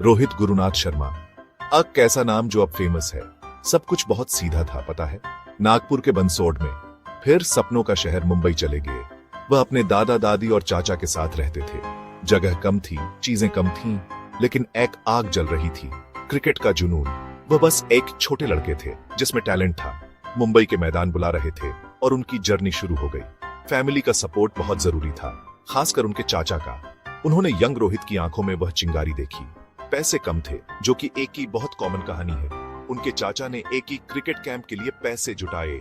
रोहित गुरुनाथ शर्मा। कैसा नाम जो अब फेमस है। सब कुछ बहुत सीधा था, पता है। नागपुर के बंसोड़ में, फिर सपनों का शहर मुंबई चले गए। वह अपने दादा दादी और चाचा के साथ रहते थे। जगह कम थी, चीजें कम थीं, लेकिन एक आग जल रही थी, क्रिकेट का जुनून। वह बस एक छोटे लड़के थे जिसमें टैलेंट था। मुंबई के मैदान बुला रहे थे और उनकी जर्नी शुरू हो गई। फैमिली का सपोर्ट बहुत जरूरी था, खासकर उनके चाचा का। उन्होंने यंग रोहित की आंखों में वह चिंगारी देखी। पैसे कम थे, जो कि एक ही बहुत कॉमन कहानी है। उनके चाचा ने एक ही क्रिकेट कैंप के लिए पैसे जुटाए।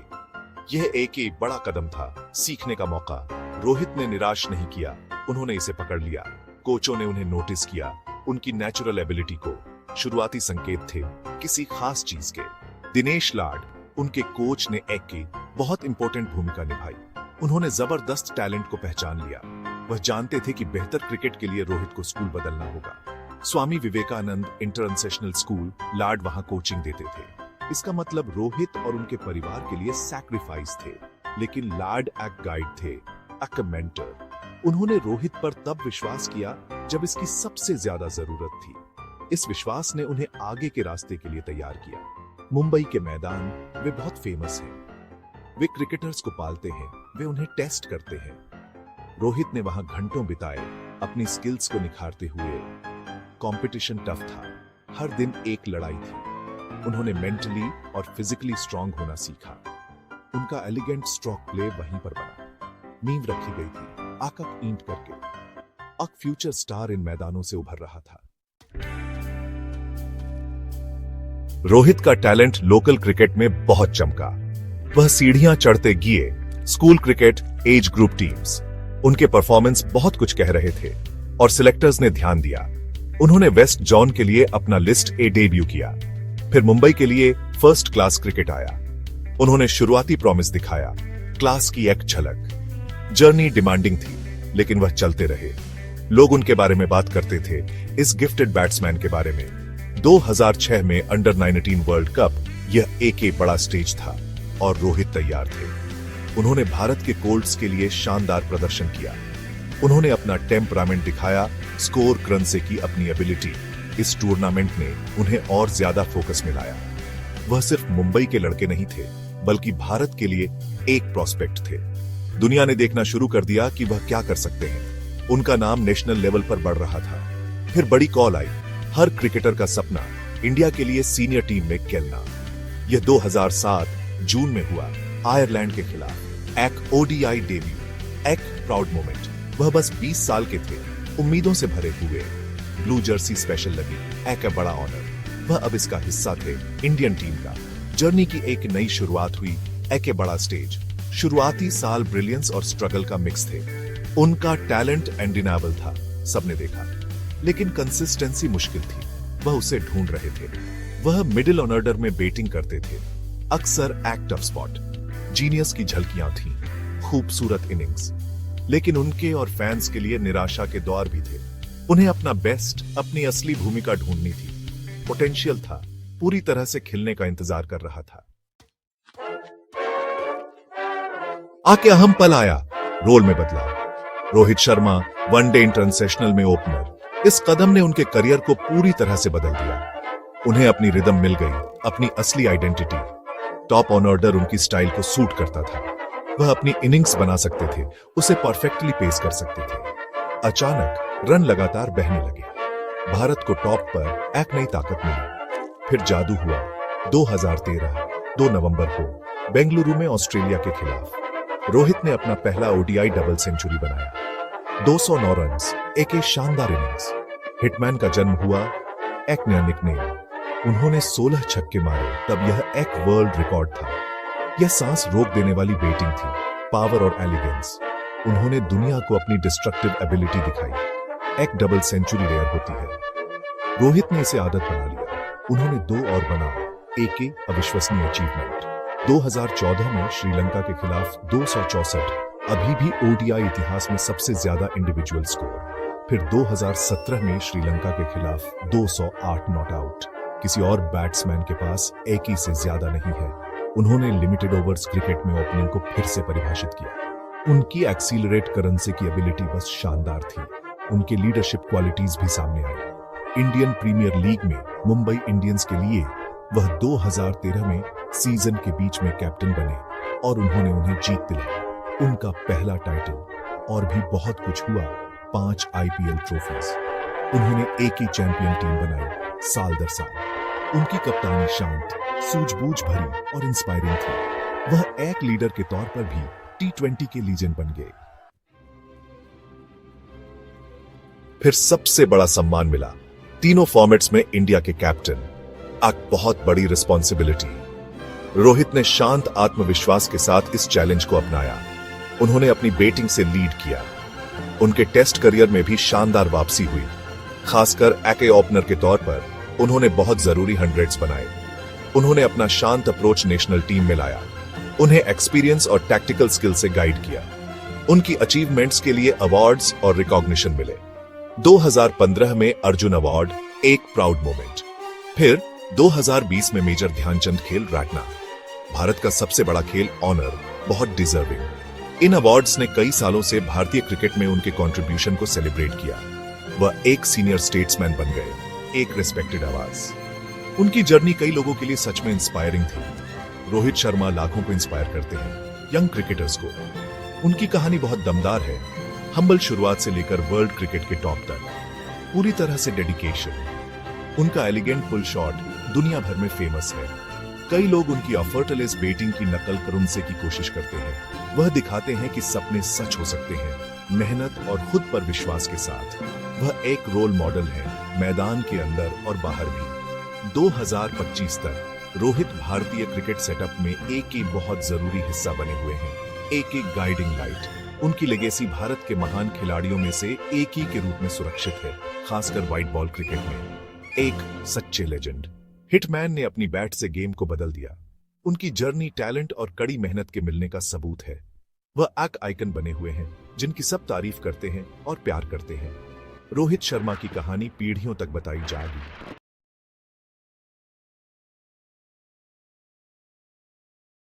यह एक ही बड़ा कदम था, सीखने का मौका। रोहित ने निराश नहीं किया, उन्होंने इसे पकड़ लिया। कोचों ने उन्हें नोटिस किया, उनकी नेचुरल एबिलिटी को। शुरुआती संकेत थे किसी खास चीज के। दिनेश लाड, उनके कोच, ने एक की बहुत इंपॉर्टेंट भूमिका निभाई। उन्होंने जबरदस्त टैलेंट को पहचान लिया। वह जानते थे कि बेहतर क्रिकेट के लिए रोहित को स्कूल बदलना होगा। स्वामी विवेकानंद इंटरनेशनल स्कूल, लाड वहां कोचिंग देते थे। इसका मतलब रोहित और उनके परिवार के लिए सैक्रिफाइस थे, लेकिन लाड एक गाइड थे, एक मेंटर। उन्होंने रोहित पर तब विश्वास किया जब इसकी सबसे ज्यादा जरूरत थी। इस विश्वास ने उन्हें आगे के रास्ते के लिए तैयार किया। मुंबई के मैदान वे बहुत फेमस हैं। वे क्रिकेटर्स को पालते हैं, वे उन्हें टेस्ट करते हैं। रोहित ने वहां घंटों बिताए, अपनी स्किल्स को निखारते हुए। कंपटीशन टफ था, हर दिन एक लड़ाई थी। उन्होंने मेंटली और फिजिकली स्ट्रांग होना सीखा। उनका एलिगेंट स्ट्रोक प्ले वहीं पर बना। नींव रखी गई थी, आकक ईंट करके। एक फ्यूचर स्टार इन मैदानों से उभर रहा था। रोहित का टैलेंट लोकल क्रिकेट में बहुत चमका। वह सीढ़ियां चढ़ते गिए। School cricket, age group teams, उनके परफॉर्मेंस बहुत कुछ कह रहे थे और सिलेक्टर्स ने ध्यान दिया। उन्होंने वेस्ट जोन के लिए अपना लिस्ट ए डेब्यू किया। फिर मुंबई के लिए फर्स्ट क्लास क्रिकेट आया। उन्होंने शुरुआती प्रॉमिस दिखाया, क्लास की एक झलक। जर्नी डिमांडिंग थी, लेकिन वह चलते रहे। लोग उनके बारे में बात करते थे, इस गिफ्टेड बैट्समैन के बारे में। 2006 में अंडर 19 वर्ल्ड कप, यह एक बड़ा स्टेज था और रोहित तैयार थे। उन्होंने भारत के कोल्ट्स के लिए शानदार प्रदर्शन किया। उन्होंने अपना टेम्परामेंट दिखाया, स्कोर करने की अपनी एबिलिटी। इस टूर्नामेंट ने उन्हें और ज्यादा फोकस में लाया। वह सिर्फ मुंबई के लड़के नहीं थे, बल्कि भारत के लिए एक प्रोस्पेक्ट थे। दुनिया ने देखना शुरू कर दिया कि वह क्या कर सकते हैं। उनका नाम नेशनल लेवल पर बढ़ रहा था। फिर बड़ी कॉल आई, हर क्रिकेटर का सपना इंडिया के लिए सीनियर टीम में खेलना। यह 2007 जून में हुआ, आयरलैंड के खिलाफ। एक ओडीआई डेब्यू, एक प्राउड मोमेंट। वह बस 20 साल के थे, उम्मीदों से भरे हुए। ब्लू जर्सी स्पेशल लगी, एक बड़ा ऑनर। वह अब इसका हिस्सा थे, इंडियन टीम का। जर्नी की एक नई शुरुआत हुई, एक बड़ा स्टेज। शुरुआती साल ब्रिलियंस और स्ट्रगल का मिक्स थे। उनका टैलेंट एंडिनेबल था, सबने देखा, लेकिन कंसिस्टेंसी मुश्किल थी। वह उसे ढूंढ रहे थे। वह मिडिल ऑर्डर में बैटिंग करते थे, अक्सर एक्ट ऑफ स्पॉट। जीनियस की झलकियां थीं, खूबसूरत इनिंग्स, लेकिन उनके और फैंस के लिए निराशा के दौर भी थे। उन्हें अपना बेस्ट, अपनी असली भूमिका ढूंढनी थी। पोटेंशियल था, पूरी तरह से खिलने का इंतजार कर रहा था। आके अहम पल आया, रोल में बदला। रोहित शर्मा वनडे इंटरनेशनल में ओपनर। इस कदम ने उनके करियर को पूरी तरह से बदल दिया। उन्हें अपनी रिदम मिल गई, अपनी असली आइडेंटिटी। टॉप ऑर्डर उनकी स्टाइल को सूट करता था। वह अपनी इनिंग्स बना सकते थे, उसे परफेक्टली पेस कर सकते थे। अचानक रन लगातार बहने लगे। भारत को टॉप पर एक नई ताकत मिली। फिर जादू हुआ। 2013 2 नवंबर को बेंगलुरु में ऑस्ट्रेलिया के खिलाफ रोहित ने अपना पहला ओडीआई डबल सेंचुरी बनाया। 209 रन्स, एक शानदार इनिंग्स। हिटमैन का जन्म हुआ, एक नया निकनेम। उन्होंने 16 छक्के मारे, तब यह एक वर्ल्ड रिकॉर्ड था। यह सांस रोक देने वाली बैटिंग थी, पावर और एलिगेंस। उन्होंने दुनिया को अपनी डिस्ट्रक्टिव एबिलिटी दिखाई। एक डबल सेंचुरी रेयर होती है। रोहित ने इसे आदत बना लिया। उन्होंने 2 और बना, एक अविश्वसनीय अचीवमेंट। 2014 में श्रीलंका के खिलाफ 264, अभी भी ओडीआई इतिहास में सबसे ज्यादा इंडिविजुअल स्कोर। फिर 2017 में श्रीलंका के खिलाफ 208 नॉट आउट। किसी और बैट्समैन के पास एक ही से ज्यादा नहीं है। उन्होंने लिमिटेड ओवर्स क्रिकेट में ओपनिंग को फिर से परिभाषित किया। उनकी एक्सीलरेट करने की एबिलिटी बस शानदार थी। उनकी लीडरशिप क्वालिटीज भी सामने आई। इंडियन प्रीमियर लीग में मुंबई इंडियंस के लिए वह 2013 में सीजन के बीच में कैप्टन बने और उन्होंने उन्हें जीत दिलाई, उनका पहला टाइटल। और भी बहुत कुछ हुआ, 5 आईपीएल ट्रॉफीज, उन्होंने एक ही चैंपियन टीम बनाई साल दर साल। उनकी कप्तानी शांत, सूझबूझ भरी और इंस्पायरिंग थी। वह एक लीडर के तौर पर भी T20 के लीजेंड बन गए। फिर सबसे बड़ा सम्मान मिला, तीनों फॉर्मेट्स में इंडिया के कैप्टन, एक बहुत बड़ी रिस्पॉन्सिबिलिटी। रोहित ने शांत आत्मविश्वास के साथ इस चैलेंज को अपनाया। उन्होंने अपनी बैटिंग से लीड किया। उनके टेस्ट करियर में भी शानदार वापसी हुई। खासकर एक ओपनर के तौर पर उन्होंने बहुत जरूरी 100s बनाए। उन्होंने अपना शांत अप्रोच नेशनल टीम में लाया, उन्हें एक्सपीरियंस और टैक्टिकल स्किल से गाइड किया। उनकी अचीवमेंट्स के लिए अवार्ड्स और रिकॉग्निशन मिले। 2015 में अर्जुन अवार्ड, एक प्राउड मोमेंट। फिर 2020 में मेजर ध्यानचंद खेल रत्न, भारत का सबसे बड़ा खेल ऑनर, बहुत डिजर्विंग। इन अवार्ड्स ने कई सालों से भारतीय क्रिकेट में उनके कंट्रीब्यूशन को सेलिब्रेट किया। वह एक सीनियर स्टेट्समैन बन गए, एक रिस्पेक्टेड आवाज। उनकी जर्नी कई लोगों के लिए सच में इंस्पायरिंग थी। रोहित शर्मा लाखों को इंस्पायर करते हैं, यंग क्रिकेटर्स को। उनकी कहानी बहुत दमदार है, हम्बल शुरुआत से लेकर वर्ल्ड क्रिकेट के टॉप तक, पूरी तरह से डेडिकेशन। उनका एलिगेंट पुल शॉट दुनिया भर में फेमस है। कई लोग उनकी एफर्टलेस बैटिंग की नकल कर उनसे की कोशिश करते हैं। वह दिखाते हैं कि सपने सच हो सकते हैं, मेहनत और खुद पर विश्वास के साथ। वह एक रोल मॉडल है, मैदान के अंदर और बाहर भी। 2025 तक रोहित भारतीय क्रिकेट सेटअप में एक ही बहुत जरूरी हिस्सा बने हुए हैं, एक एक गाइडिंग लाइट। उनकी लेगेसी भारत के महान खिलाड़ियों में से एक ही के रूप में सुरक्षित है, खासकर व्हाइट बॉल क्रिकेट में। एक सच्चे लेजेंड। हिटमैन ने अपनी बैट से गेम को बदल दिया। उनकी जर्नी टैलेंट और कड़ी मेहनत के मिलने का सबूत है। वह एक आइकन बने हुए हैं जिनकी सब तारीफ करते हैं और प्यार करते हैं। रोहित शर्मा की कहानी पीढ़ियों तक बताई जाएगी।